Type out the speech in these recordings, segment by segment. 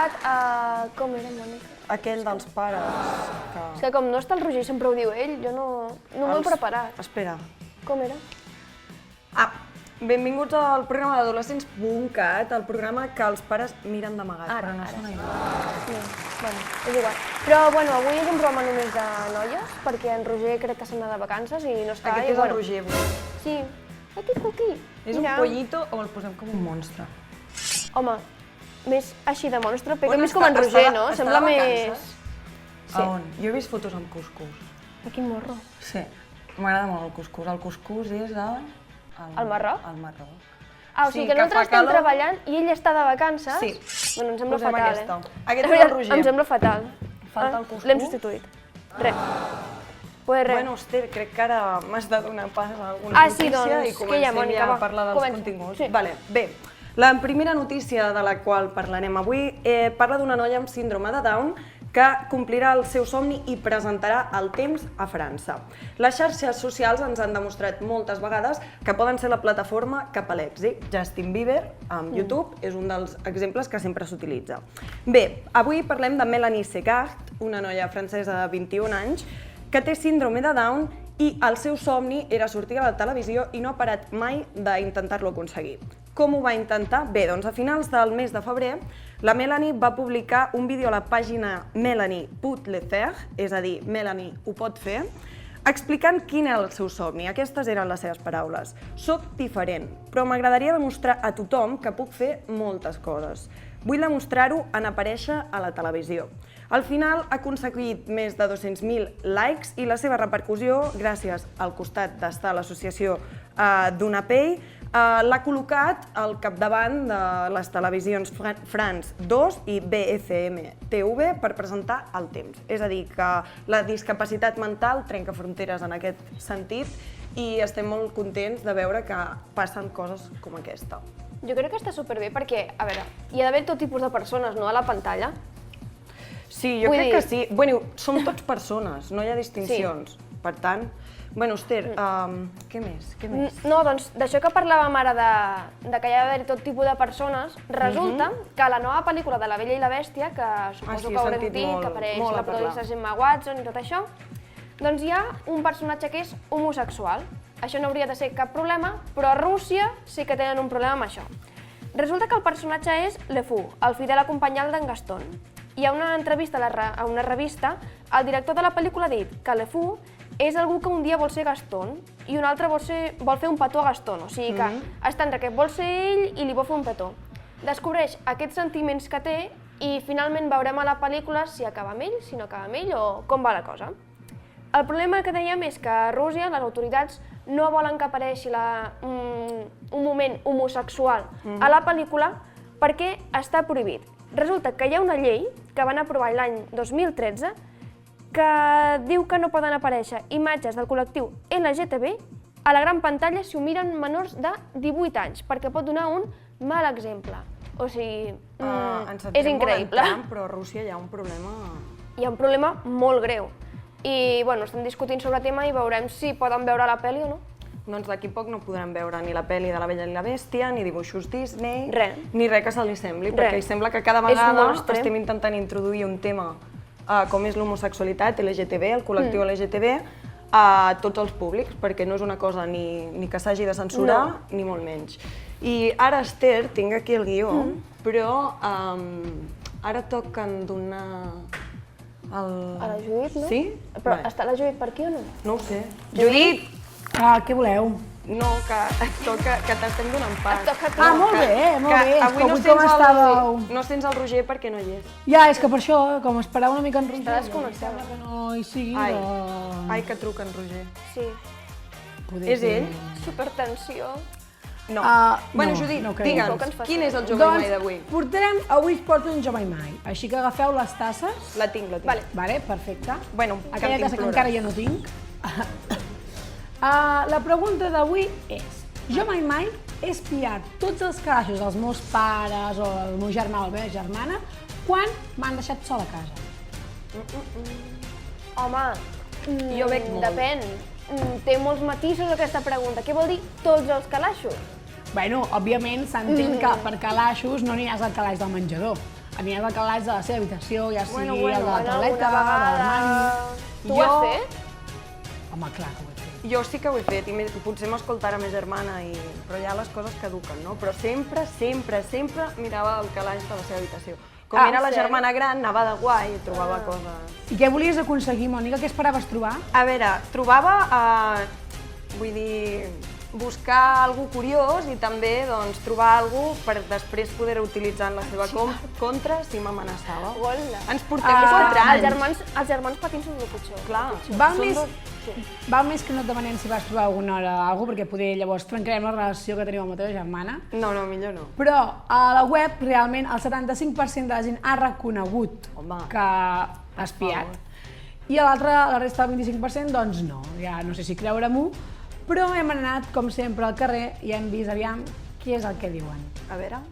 preparat com era, Mònica? Aquell dels pares. És que com no està el Roger, sempre ho diu ell, jo no m'ho he preparat. Espera. Com era? Benvinguts al programa d'Adolescents.cat, el programa que els pares miren d'amagat, però no sona igual. Sí, bueno, és igual. Però, bueno, avui és un programa només de noies, perquè en Roger crec que se'n va de vacances i no està. Aquest és el Roger, avui. Sí. Aquí. És un pollito o el posem com un monstre? Home, més així de monstre, però més com en Roger, no? Sembla més... A on? Jo he vist fotos amb cuscús. A quin morro? Sí, m'agrada molt el cuscús. El cuscús és al Marroc? Al Marroc. O sigui que nosaltres estem treballant i ell està de vacances? Sí. Bueno, em sembla fatal, Aquest és el Roger. Em sembla fatal. Falta el cuscús. L'hem substituït. Res. Pues res. Bueno, Esther, crec que ara m'has de donar pas a alguna notícia i comencem ja a parlar dels continguts. Vale, bé. La primera notícia de la qual parlarem avui parla d'una noia amb síndrome de Down que complirà el seu somni i presentarà el temps a França. Les xarxes socials ens han demostrat moltes vegades que poden ser la plataforma cap a l'èxit. Justin Bieber, amb YouTube, és un dels exemples que sempre s'utilitza. Bé, avui parlem de Mélanie Segard, una noia francesa de 21 anys, que té síndrome de Down i el seu somni era sortir a la televisió i no ha parat mai d'intentar-lo aconseguir. Com ho va intentar? Bé, doncs a finals del mes de febrer, la Mélanie va publicar un vídeo a la pàgina Mélanie peut le faire, és a dir, Mélanie ho pot fer, explicant quin era el seu somni. Aquestes eren les seves paraules. Soc diferent, però m'agradaria demostrar a tothom que puc fer moltes coses. Vull demostrar-ho en aparèixer a la televisió. Al final ha aconseguit més de 200.000 likes i la seva repercussió, gràcies al costat d'estar a l'associació d'UNAPEI, l'ha col·locat al capdavant de les televisions France 2 i BFM TV per presentar el temps. És a dir, que la discapacitat mental trenca fronteres en aquest sentit i estem molt contents de veure que passen coses com aquesta. Jo crec que està superbé perquè, a veure, hi ha d'haver tot tipus de persones, no?, a la pantalla. Sí, jo crec que sí. Bueno, som tots persones, no hi ha distincions. Per tant, bueno, Esther, què més? No, doncs d'això que parlàvem ara de que hi ha d'haver tot tipus de persones, resulta que la nova pel·lícula de La Bella i la Bèstia, que suposo que haurem dit, que apareix la protagonista Emma Watson i tot això, doncs hi ha un personatge que és homosexual. Això no hauria de ser cap problema, però a Rússia sí que tenen un problema amb això. Resulta que el personatge és Le Fou, el fidel acompanyant d'en Gaston. I a una entrevista a una revista, el director de la pel·lícula ha dit que Le Fou és algú que un dia vol ser Gaston i un altre vol fer un petó a Gaston, o sigui que està entre que vol ser ell i li vol fer un petó. Descobreix aquests sentiments que té i finalment veurem a la pel·lícula si acaba amb ell, si no acaba amb ell o com va la cosa. El problema que dèiem és que a Rússia les autoritats no volen que apareixi un moment homosexual a la pel·lícula perquè està prohibit. Resulta que hi ha una llei que van aprovar l'any 2013 que diu que no poden aparèixer imatges del col·lectiu LGTB a la gran pantalla si ho miren menors de 18 anys, perquè pot donar un mal exemple. O sigui, és increïble. Però a Rússia hi ha un problema... Hi ha un problema molt greu. I, bueno, estem discutint sobre el tema i veurem si poden veure la pel·li o no. Doncs d'aquí poc no podrem veure ni la pel·li de La Bella i la Bèstia, ni dibuixos Disney, ni res que se li sembli, perquè sembla que cada vegada estem intentant introduir un tema com és l'homosexualitat, LGTB, el col·lectiu LGTB, a tots els públics, perquè no és una cosa ni que s'hagi de censurar, ni molt menys. I ara, Esther, tinc aquí el guió, però ara toquen donar... A la Judit, no? Sí? Però està la Judit per aquí o no? No ho sé. Judit! Què voleu? No, que t'estem donant pas. Molt bé, molt bé. Avui no sents el Roger perquè no hi és. Ja, és que per això, com esperava una mica en Roger, està desconnectat. Sembla que no hi sigui, Ai, que truca en Roger. Sí. És ell? Supertensió. No. Bueno, Judit, digue'ns, quin és el Jo Mai Mai d'avui? Avui us porto un Jo Mai Mai, així que agafeu les tasses. La tinc. Vale, perfecte. Bueno, aquella tassa que encara jo no tinc. La pregunta d'avui és, Jo Mai Mai he espiat tots els calaixos dels meus pares o el meu germà o la meva germana quan m'han deixat sola a casa. Home, jo bec molt. Depèn. Té molts matisos aquesta pregunta. Què vol dir tots els calaixos? Bueno, òbviament s'entén que per calaixos no n'hi ha al calaix del menjador. Anirem al calaix de la seva habitació, ja sigui el de la tauleta, de l'armari... Tu ho has fet? Home, clar que ho he fet. Jo sí que ho he fet, i potser m'escoltarà ma germana, però ja les coses caduquen, no? Però sempre mirava el calaix de la seva habitació. Com era la germana gran, anava de guai i trobava coses. I què volies aconseguir, Mònica? Què esperaves trobar? A veure, trobava, vull dir, buscar alguna cosa curiós i també trobar alguna cosa per després poder-ho utilitzar en la seva contra si m'amenaçava. Ens portem 4 anys. Els germans petits són el pitjor. Clar. Val més que no et demanem si vas trobar alguna hora alguna cosa, perquè poder llavors trencarem la relació que tenim amb la teva germana. No, millor no. Però a la web realment el 75% de la gent ha reconegut que ha espiat. I la resta del 25% doncs no, ja no sé si creure-m'ho, però hem anat, com sempre, al carrer i hem vist, aviam, què és el que diuen. A veure...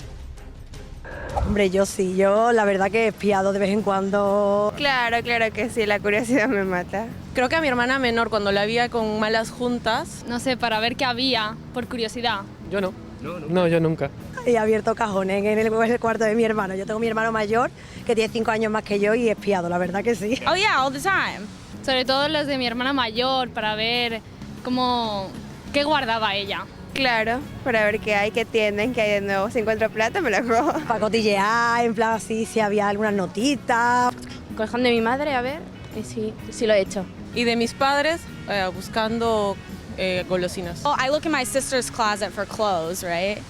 Hombre, yo sí, la verdad que he espiado de vez en cuando. Claro que sí, la curiosidad me mata. Creo que a mi hermana menor, cuando la veía con malas juntas... No sé, para ver qué había, por curiosidad. Yo no. No, yo nunca. He abierto cajones en el cuarto de mi hermano. Yo tengo mi hermano mayor, que tiene 5 años más que yo, y he espiado, la verdad que sí. Oh yeah, all the time. Sobre todo los de mi hermana mayor, para ver qué guardaba ella. Claro, para ver qué hay, qué tienen, qué hay de nuevo. Si encuentro plata, me la robo. Para cotillear, en plan así, si había algunas notitas. Cajón de mi madre, a ver, y sí lo he hecho. Y de mis padres, buscando golosinas. Oh, I look in my sister's closet for clothes, right?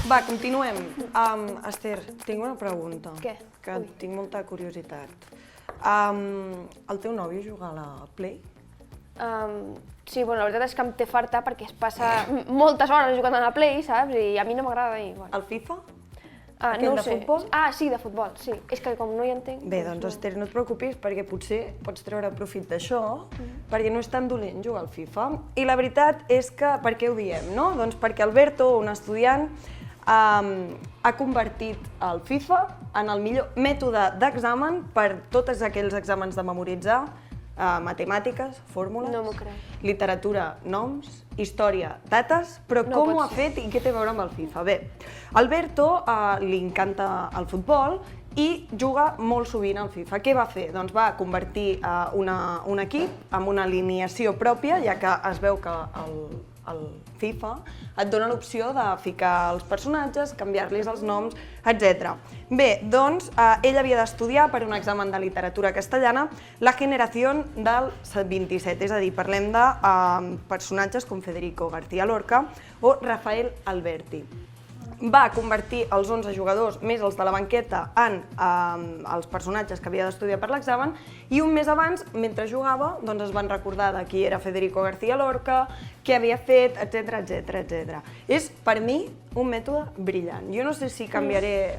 Va, continuem. Esther, tinc una pregunta. Què? Que tinc molta curiositat. El teu nòvio juga a la Play? Sí, bueno, la veritat és que em té farta perquè es passa moltes hores jugant a la Play, saps? I a mi no m'agrada. El FIFA? No ho sé. De futbol? Sí, de futbol, sí. És que com no hi entenc... Bé, doncs Esther, no et preocupis perquè potser pots treure profit d'això, perquè no és tan dolent jugar al FIFA. I la veritat és que, per què ho diem, no? Doncs perquè Alberto, un estudiant, ha convertit el FIFA en el millor mètode d'examen per tots aquells exàmens de memoritzar, matemàtiques, fórmules, literatura, noms, història, dates, però com ho ha fet i què té a veure amb el FIFA? Bé, Alberto li encanta el futbol i juga molt sovint al FIFA. Què va fer? Doncs va convertir un equip amb una alineació pròpia, ja que es veu que el FIFA et dona l'opció de ficar els personatges, canviar-los els noms, etc. Bé, doncs, ell havia d'estudiar per un examen de literatura castellana la generació del 27, és a dir, parlem de personatges com Federico García Lorca o Rafael Alberti. Va convertir els 11 jugadors més els de la banqueta en els personatges que havia d'estudiar per l'examen i un mes abans, mentre jugava, es van recordar de qui era Federico García Lorca, què havia fet, etc. És, per mi, un mètode brillant. Jo no sé si canviaré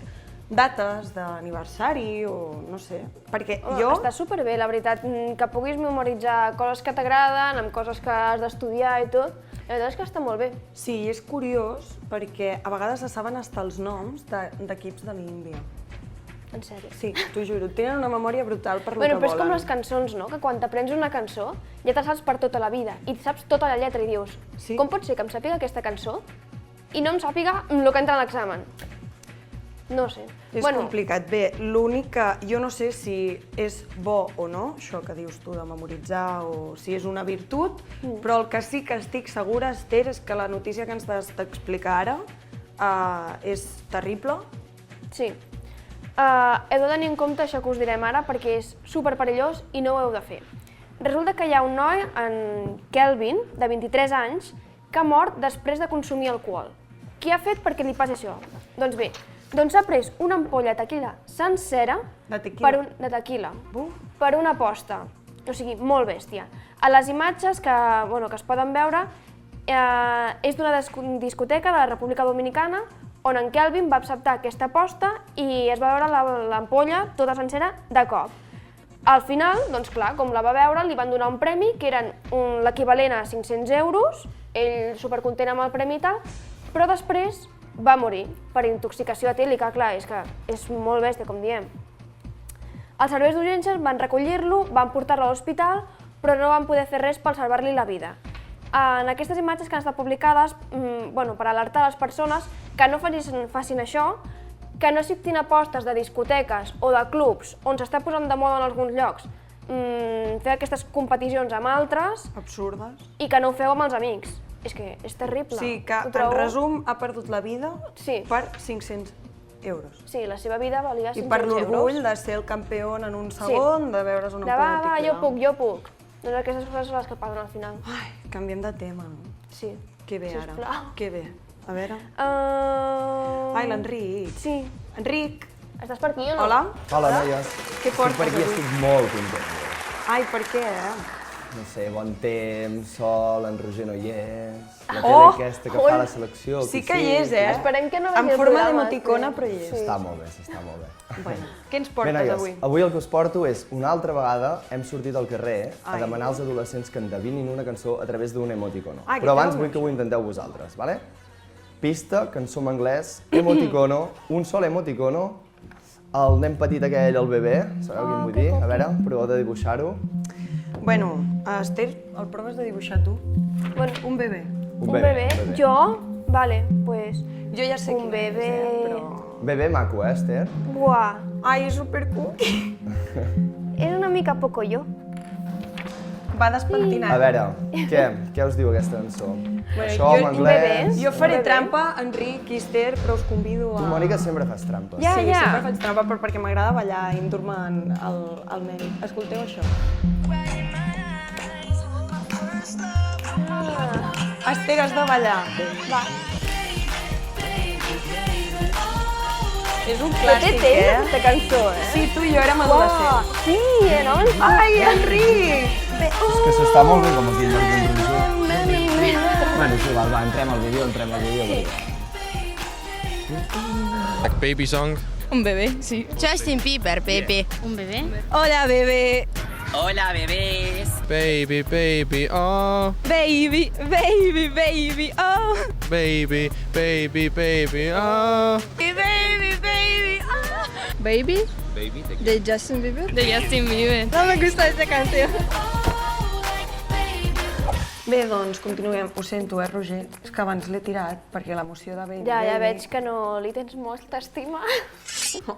dates d'aniversari o no sé, perquè jo... Està superbé, la veritat, que puguis memoritzar coses que t'agraden, amb coses que has d'estudiar i tot. La veritat és que està molt bé. Sí, és curiós perquè a vegades se saben hasta els noms d'equips de l'Índia. En sèrio? Sí, t'ho juro, tenen una memòria brutal per lo que volen. Però és com les cançons, no? Que quan t'aprens una cançó ja te saps per tota la vida i saps tota la lletra i dius com pot ser que em sàpiga aquesta cançó i no em sàpiga el que entra en l'examen? No sé. És complicat. Bé, l'únic que jo no sé si és bo o no, això que dius tu de memoritzar o si és una virtut, però el que sí que estic segura, Esther, és que la notícia que ens has d'explicar ara és terrible. Sí. Heu de tenir en compte això que us direm ara perquè és superperillós i no ho heu de fer. Resulta que hi ha un noi, en Kelvin, de 23 anys, que ha mort després de consumir alcohol. Qui ha fet perquè li passi això? Doncs bé, s'ha pres una ampolla de tequila sencera de tequila per una aposta. O sigui, molt bèstia. A les imatges que es poden veure és d'una discoteca de la República Dominicana on en Kelvin va acceptar aquesta aposta i es va veure l'ampolla tota sencera de cop. Al final, doncs clar, com la va veure, li van donar un premi que eren l'equivalent a 500 euros, ell supercontent amb el premi i tal, però després va morir per intoxicació etílica, clar, és que és molt bèstia, com diem. Els serveis d'urgències van recollir-lo, van portar-lo a l'hospital, però no van poder fer res per salvar-li la vida. En aquestes imatges que han estat publicades, per alertar les persones que no facin això, que no acceptin apostes de discoteques o de clubs on s'està posant de moda en alguns llocs, fer aquestes competicions amb altres... Absurdes. I que no ho feu amb els amics. És que és terrible. Sí, que en resum ha perdut la vida per 500 euros. Sí, la seva vida valia 500 euros. I per l'orgull de ser el campió en un segon, de veure's una ampolla de Jo tequila. puc. Doncs aquestes coses són les que paguen al final. Ai, canviem de tema. Sí. Que bé ara. Que bé. A veure... Ai, l'Enric. Sí. Enric. Estàs per aquí o no? Hola. Hola, noies. Què portes avui? Estic molt content. Ai, per què, No sé, bon temps, sol, en Roger no hi és, la tele aquesta que fa la selecció... Sí que hi és, Esperem que no vegi el programa. En forma d'emoticona, però hi és. Està molt bé, s'està molt bé. Bueno, què ens portes avui? Avui el que us porto és, una altra vegada, hem sortit al carrer a demanar als adolescents que endevinin una cançó a través d'un emoticono. Però abans vull que ho intenteu vosaltres, vale? Pista, cançó en anglès, emoticono, un sol emoticono, el nen petit aquell, el bebè, sabeu què vull dir? A veure, proveu de dibuixar-ho. Bueno, Esther, el proves de dibuixar tu? Un bebè. Un bebè? Jo? Vale, pues... Jo ja sé quin és, però... Bebè maco, Esther? Buah. Ai, és supercookie. És una mica poco jo. Va despentinat. A veure, què us diu aquesta cançó? Això en anglès... Jo faré trampa, Enric i Esther, però us convido a... Tu, Mònica, sempre fas trampes. Sí, sempre faig trampa perquè m'agrada ballar i endur-me el nen. Escolteu això. Esther, has de ballar. Va. És un clàssic, aquesta cançó, Sí, tu i jo érem adolescents. Sí, érem... Ai, Enric! És que s'està molt bé com aquí el Martín Roger. Bueno, sí, va, entrem al vídeo, Like baby song. Un bebé, sí. Justin Bieber, baby. ¿Un bebé? Hola, bebé. Hola, bebés. Baby, baby, oh. Baby, baby, baby, oh. Baby, baby, baby, oh. Baby, baby, oh. Baby? Baby, ¿De Justin Bieber? De Justin Bieber. No me gusta esta canción. Bé, doncs, continuem. Ho sento, Roger? És que abans l'he tirat, perquè l'emoció de Baby... Ja veig que no li tens molta estima.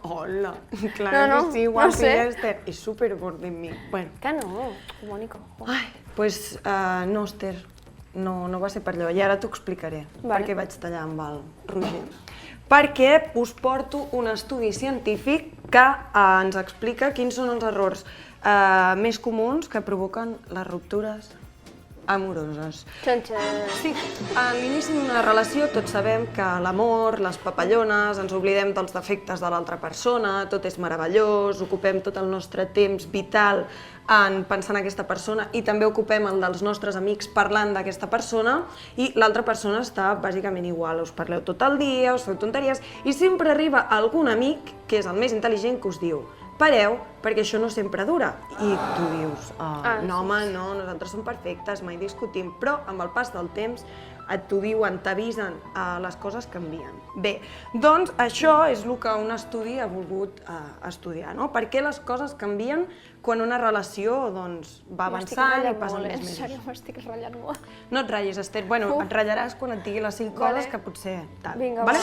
Hola, clar que sí, guapi, Esther. És supergord en mi. Bueno. Que no, Mònica. Ai, doncs no, Esther, no va ser per allò. I ara t'ho explicaré, perquè vaig tallar amb el Roger. Perquè us porto un estudi científic que ens explica quins són els errors més comuns que provoquen les ruptures amoroses. Sí, a l'inici d'una relació tots sabem que l'amor, les papallones, ens oblidem dels defectes de l'altra persona, tot és meravellós, ocupem tot el nostre temps vital en pensar en aquesta persona i també ocupem el dels nostres amics parlant d'aquesta persona i l'altra persona està bàsicament igual, us parleu tot el dia, us feu tonteries i sempre arriba algun amic, que és el més intel·ligent, que us diu pareu, perquè això no sempre dura. I tu dius, no home, no, nosaltres som perfectes, mai discutim, però amb el pas del temps t'ho diuen, t'avisen, les coses canvien. Bé, doncs això és el que un estudi ha volgut estudiar, no? Per què les coses canvien quan una relació va avançant i passen més mesos. En sèrio, m'estic ratllant molt. No et ratllis, Esther. Bueno, et ratllaràs quan et digui les 5 coses que potser tal. Vinga, va.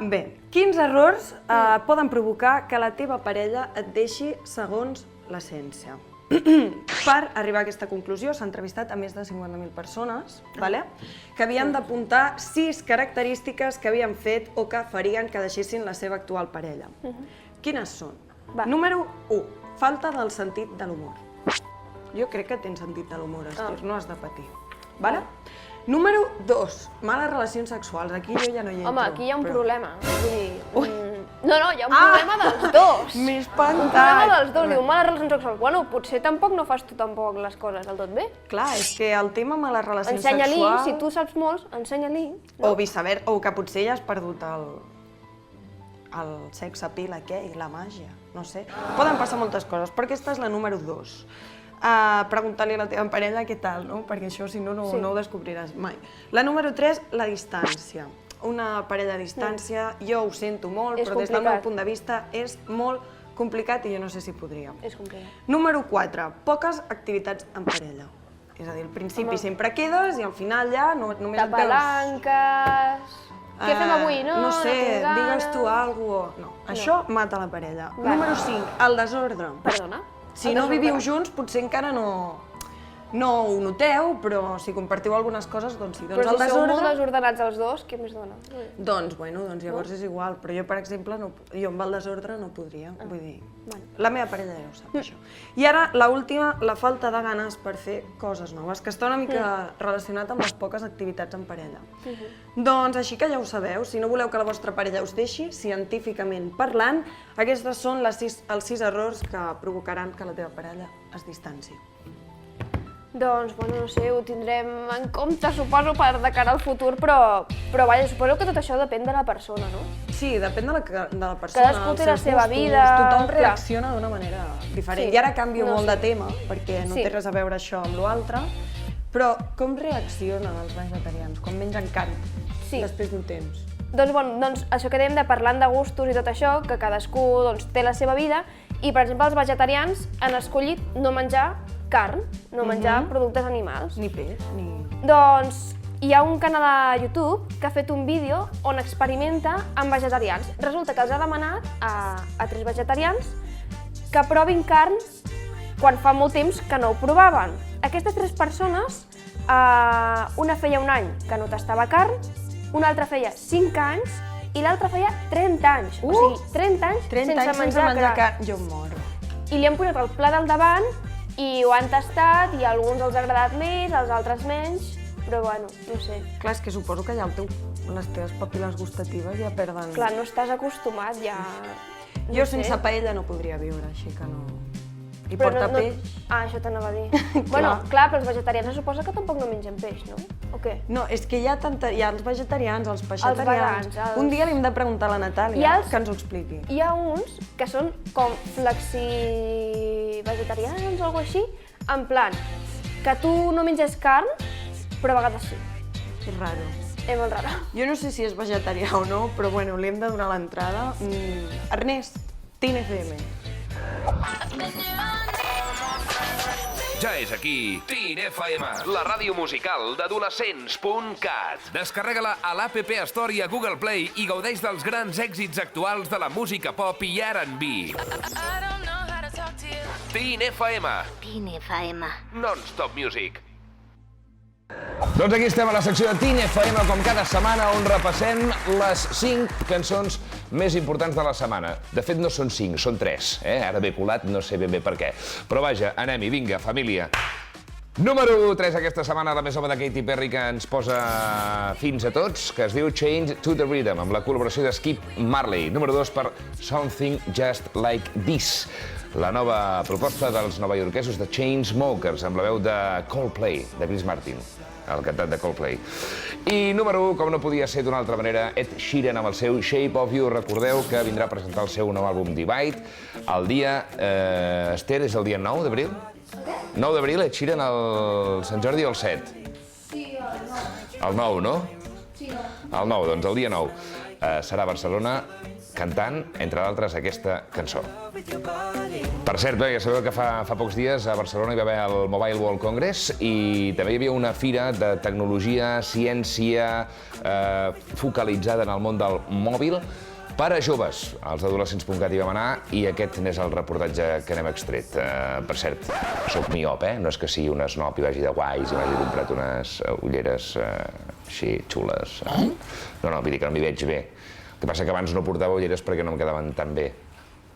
Bé, quins errors poden provocar que la teva parella et deixi segons l'essència? Per arribar a aquesta conclusió s'ha entrevistat a més de 50.000 persones que havien d'apuntar 6 característiques que havien fet o que farien que deixessin la seva actual parella. Quines són? Número 1. Falta del sentit de l'humor. Jo crec que tens sentit de l'humor, Esther, no has de patir. Número 2, males relacions sexuals. Aquí jo ja no hi entro. Home, aquí hi ha un problema. Vull dir... No, hi ha un problema dels dos. M'he espantat. Un problema dels dos. Diu, males relacions sexuals. Bueno, potser tampoc no fas tu tampoc les coses del tot bé. Clar, és que el tema males relacions sexuals... Ensenya-li, si tu saps molts, ensenya-li. O viceversa, o que potser ja has perdut el sex appeal aquell, la màgia, no sé. Poden passar moltes coses, però aquesta és la número 2. Preguntar-li a la teva parella què tal, no? Perquè això, si no, no ho descobriràs mai. La número 3, la distància. Una parella a distància, jo ho sento molt, però des del meu punt de vista és molt complicat i jo no sé si podria. És complicat. Número 4, poques activitats en parella. És a dir, al principi sempre quedes i al final ja només et veus... Tapalanques... Què fem avui, no? No sé, digues tu alguna cosa... No, això mata la parella. Número 5, el desordre. Perdona? Si no viviu junts, potser encara no ho noteu, però si compartiu algunes coses, doncs sí. Però si sou molt desordenats els dos, què més dona? Doncs, bueno, llavors és igual, però jo, per exemple, jo amb el desordre no podria, vull dir... La meva parella ja ho sap, això. I ara, l'última, la falta de ganes per fer coses noves, que està una mica relacionat amb les poques activitats en parella. Doncs així que ja ho sabeu, si no voleu que la vostra parella us deixi, científicament parlant, aquestes són els 6 errors que provocaran que la teva parella es distanci. Doncs, bueno, no sé, ho tindrem en compte, suposo, de cara al futur, però vaja, suposo que tot això depèn de la persona, no? Sí, depèn de la persona, cadascú té la seva vida... Tothom reacciona d'una manera diferent. I ara canvio molt de tema, perquè no té res a veure això amb l'altre, però com reaccionen els vegetarians quan mengen carn després d'un temps? Doncs, bueno, això que dèiem de parlant de gustos i tot això, que cadascú té la seva vida, i, per exemple, els vegetarians han escollit no menjar carn, no menjar productes animals. Ni peix, ni... Doncs hi ha un canal a YouTube que ha fet un vídeo on experimenta amb vegetarians. Resulta que els ha demanat a 3 vegetarians que provin carn quan fa molt temps que no ho provaven. Aquestes 3 persones, una feia un any que no tastava carn, una altra feia 5 anys i l'altra feia 30 anys. O sigui, 30 anys sense menjar carn. Jo em moro. I li han posat el pla del davant i ho han tastat i a alguns els ha agradat més, als altres menys, però bueno, no sé. Clar, és que suposo que ja les teves papil·les gustatives ja perden... Clar, no estàs acostumat ja... Jo sense paella no podria viure, així que no... I porta peix... Ah, això t'anava a dir. Bueno, clar, però els vegetarians se suposa que tampoc no mengen peix, no? O què? No, és que hi ha els vegetarians, els peixetarians... Un dia li hem de preguntar a la Natàlia que ens ho expliqui. Hi ha uns que són com flexi-vegetarians o alguna així, en plan, que tu no menges carn, però a vegades sí. És raro. És molt raro. Jo no sé si és vegetarià o no, però bueno, li hem de donar l'entrada. Ernest, TIN FM. Ja és aquí, TIN FM, la ràdio musical d'adolescents.cat. Descarrega-la a l'APP Store i a Google Play i gaudeix dels grans èxits actuals de la música pop i R&B. TIN FM. TIN FM. Non-stop music. Doncs aquí estem a la secció de TIN FM, com cada setmana, on repassem les 5 cançons més importants de la setmana. De fet, no són 5, són 3. Ara ve colat, no sé ben bé per què. Però vaja, anem-hi, vinga, família. Número 3 aquesta setmana, la més nova de Katy Perry, que ens posa fins a tots, que es diu Change to the Rhythm, amb la col·laboració de Skip Marley. Número 2 per Something Just Like This, la nova proposta dels novaiorquesos de Chainsmokers, amb la veu de Coldplay, de Chris Martin, el cantant de Coldplay. I número 1, com no podia ser d'una altra manera, Ed Sheeran amb el seu Shape of You. Recordeu que vindrà a presentar el seu nou àlbum Divide el dia... Esther, és el dia 9 d'abril? 9 d'abril, Ed Sheeran el Sant Jordi o el 7? Sí, el 9. El 9, no? Sí. El 9, doncs el dia 9. Serà a Barcelona cantant, entre d'altres, aquesta cançó. Per cert, ja sabeu que fa pocs dies a Barcelona hi va haver el Mobile World Congress i també hi havia una fira de tecnologia, ciència, focalitzada en el món del mòbil per a joves. Els adolescents.cat hi vam anar i aquest n'és el reportatge que n'hem extret. Per cert, soc miop, no és que sigui un snob i vagi de guais i m'hagi comprat unes ulleres així xules. No, vull dir que no m'hi veig bé. El que passa que abans no portava ulleres perquè no em quedaven tan bé.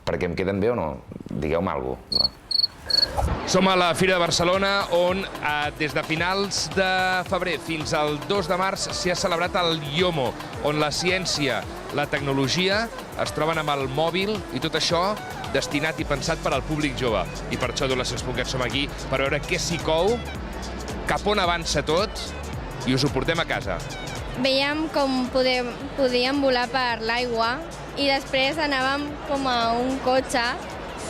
Perquè em queden bé o no? Digueu-me alguna cosa. Som a la Fira de Barcelona, on des de finals de febrer fins al 2 de març s'hi ha celebrat el IOMO, on la ciència, la tecnologia es troben amb el mòbil i tot això destinat i pensat per al públic jove. I per això Adolescents.cat som aquí per veure què s'hi cou, cap on avança tot i us ho portem a casa. Veiem com podíem volar per l'aigua i després anàvem com a un cotxe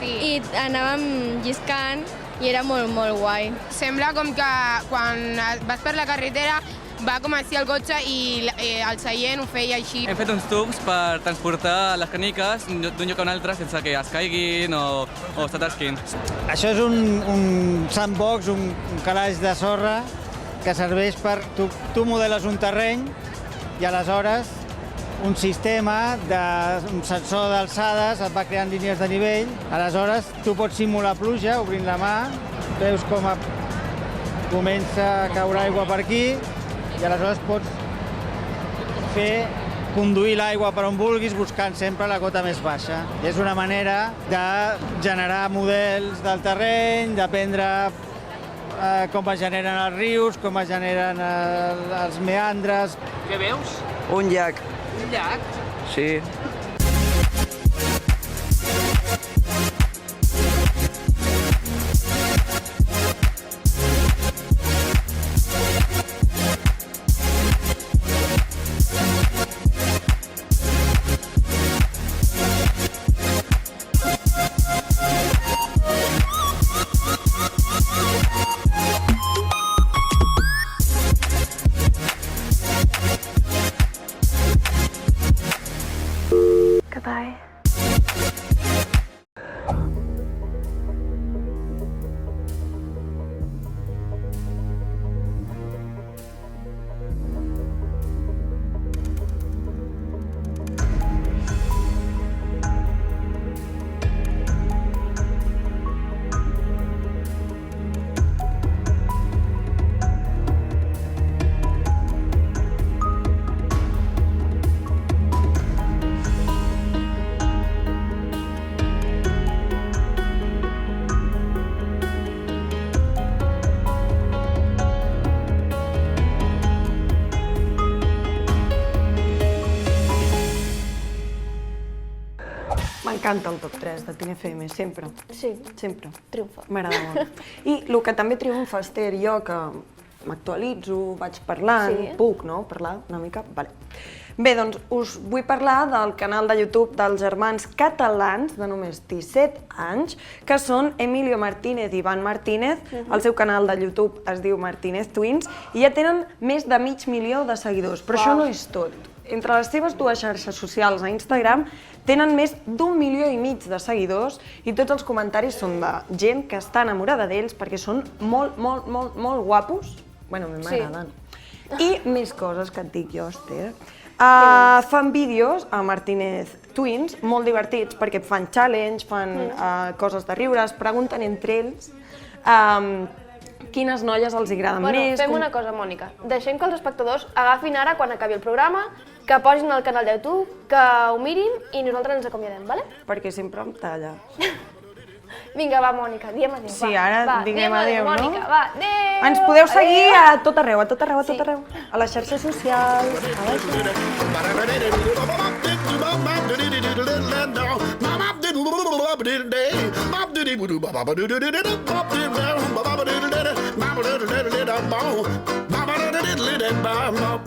i anàvem lliscant i era molt, molt guai. Sembla com que quan vas per la carretera va com així el cotxe i el seient ho feia així. Hem fet uns tubs per transportar les caниques d'un lloc a un altre sense que es caiguin o s'atasquin. Això és un sandbox, un calaix de sorra que serveix per... Tu modeles un terreny i aleshores un sistema un sensor d'alçades et va creant línies de nivell. Aleshores, tu pots simular pluja obrint la mà, veus com comença a caure aigua per aquí i aleshores pots conduir l'aigua per on vulguis buscant sempre la cota més baixa. És una manera de generar models del terreny, d'aprendre com es generen els rius, com es generen els meandres. Què veus? Un llac. Un llac? Sí. Goodbye. M'encanta el top 3 de TNFM, sempre. Sí. Sempre. Triomfa. M'agrada molt. I el que també triomfa, Esther, jo que m'actualitzo, vaig parlant, puc, no?, parlar una mica? Vale. Bé, doncs us vull parlar del canal de YouTube dels germans catalans de només 17 anys, que són Emilio Martínez i Ivan Martínez. El seu canal de YouTube es diu Martínez Twins i ja tenen més de 500.000 de seguidors. Però això no és tot. Entre les seves dues xarxes socials a Instagram tenen més d'1,5 milió de seguidors i tots els comentaris són de gent que està enamorada d'ells perquè són molt, molt, molt, molt guapos. Bueno, a mi m'agraden. I més coses que et dic jo, Esther. Fan vídeos a Martínez Twins molt divertits perquè fan challenge, fan coses de riure, es pregunten entre ells quines noies els agraden més. Fem una cosa, Mònica. Deixem que els espectadors agafin ara, quan acabi el programa, que posin el canal de YouTube, que ho mirin i nosaltres ens acomiadem, vale? Perquè sempre em talla. Vinga, va, Mònica, diguem adéu. Sí, ara diguem adéu, no? Mònica, va, adéu! Ens podeu seguir a tot arreu, a tot arreu, a tot arreu. A les xarxes socials, a la